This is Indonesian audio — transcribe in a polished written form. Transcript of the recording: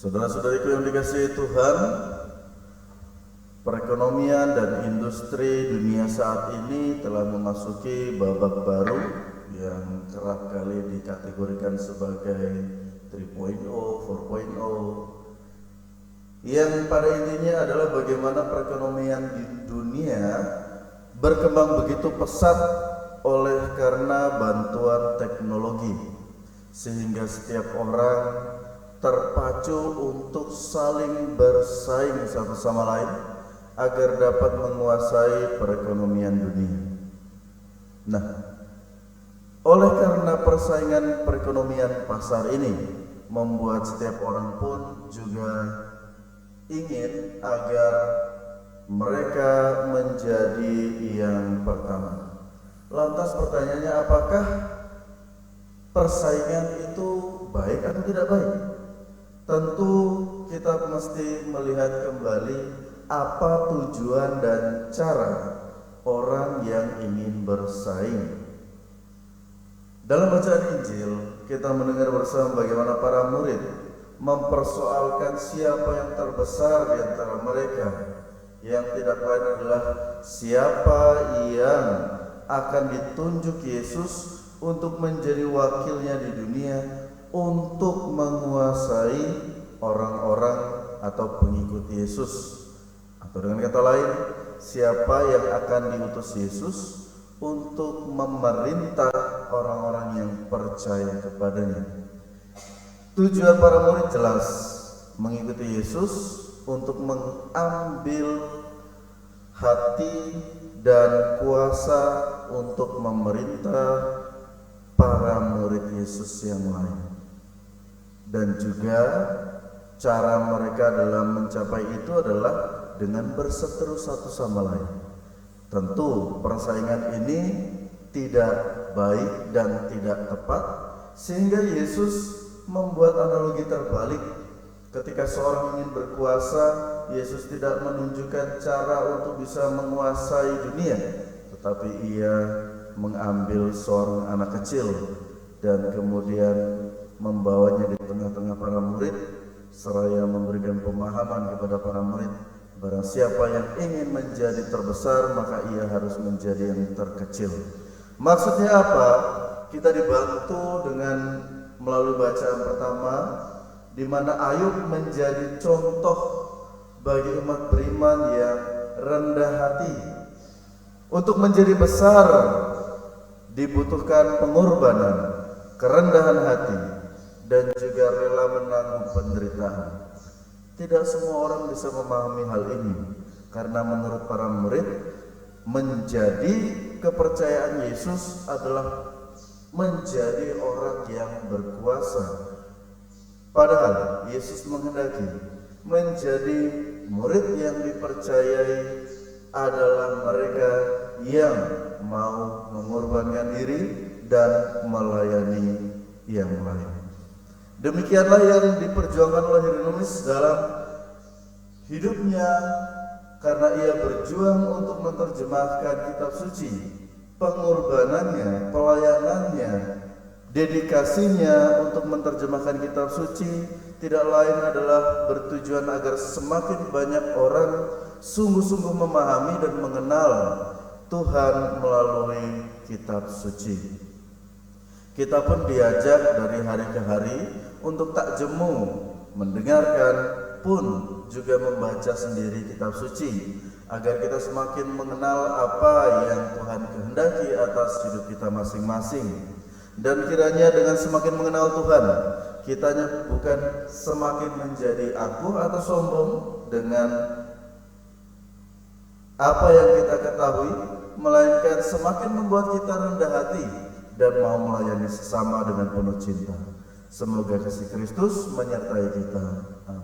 Saudara-saudariku yang dikasihi Tuhan, perekonomian dan industri dunia saat ini telah memasuki babak baru yang kerap kali dikategorikan sebagai 3.0, 4.0, yang pada intinya adalah bagaimana perekonomian di dunia berkembang begitu pesat oleh karena bantuan teknologi, sehingga setiap orang terpacu untuk saling bersaing satu sama lain agar dapat menguasai perekonomian dunia. Nah, oleh karena persaingan perekonomian pasar ini membuat setiap orang pun juga ingin agar mereka menjadi yang pertama. Lantas pertanyaannya, apakah persaingan itu baik atau tidak baik? Tentu kita mesti melihat kembali apa tujuan dan cara orang yang ingin bersaing. Dalam bacaan Injil, kita mendengar bersama bagaimana para murid mempersoalkan siapa yang terbesar di antara mereka, yang tidak lain adalah siapa yang akan ditunjuk Yesus untuk menjadi wakilnya di dunia untuk menguasai orang-orang atau pengikut Yesus. Atau dengan kata lain, siapa yang akan diutus Yesus untuk memerintah orang-orang yang percaya kepadanya. Tujuan para murid jelas, mengikuti Yesus untuk mengambil hati dan kuasa untuk memerintah para murid Yesus yang lain. Dan juga cara mereka dalam mencapai itu adalah dengan berseteru satu sama lain. Tentu persaingan ini tidak baik dan tidak tepat, sehingga Yesus membuat analogi terbalik. Ketika seorang ingin berkuasa, Yesus tidak menunjukkan cara untuk bisa menguasai dunia, tetapi ia mengambil seorang anak kecil dan kemudian membawanya di tengah-tengah para murid, seraya memberikan pemahaman kepada para murid, barang siapa yang ingin menjadi terbesar, maka ia harus menjadi yang terkecil. Maksudnya apa? Kita dibantu dengan melalui bacaan pertama, di mana Ayub menjadi contoh bagi umat beriman yang rendah hati. Untuk menjadi besar dibutuhkan pengorbanan, kerendahan hati, dan juga rela menanggung penderitaan. Tidak semua orang bisa memahami hal ini, karena menurut para murid, menjadi kepercayaan Yesus adalah menjadi orang yang berkuasa. Padahal Yesus menghendaki menjadi murid yang dipercayai adalah mereka yang mau mengorbankan diri dan melayani yang lain. Demikianlah yang diperjuangkan oleh Hieronymus dalam hidupnya, karena ia berjuang untuk menerjemahkan kitab suci. Pengorbanannya, pelayanannya, dedikasinya untuk menerjemahkan kitab suci tidak lain adalah bertujuan agar semakin banyak orang sungguh-sungguh memahami dan mengenal Tuhan melalui kitab suci. Kita pun diajak dari hari ke hari untuk tak jemu mendengarkan pun juga membaca sendiri kitab suci, agar kita semakin mengenal apa yang Tuhan kehendaki atas hidup kita masing-masing. Dan kiranya dengan semakin mengenal Tuhan, kitanya bukan semakin menjadi aku atau sombong dengan apa yang kita ketahui, melainkan semakin membuat kita rendah hati dan mau melayani sesama dengan penuh cinta. Semoga kasih Kristus menyertai kita. Amin.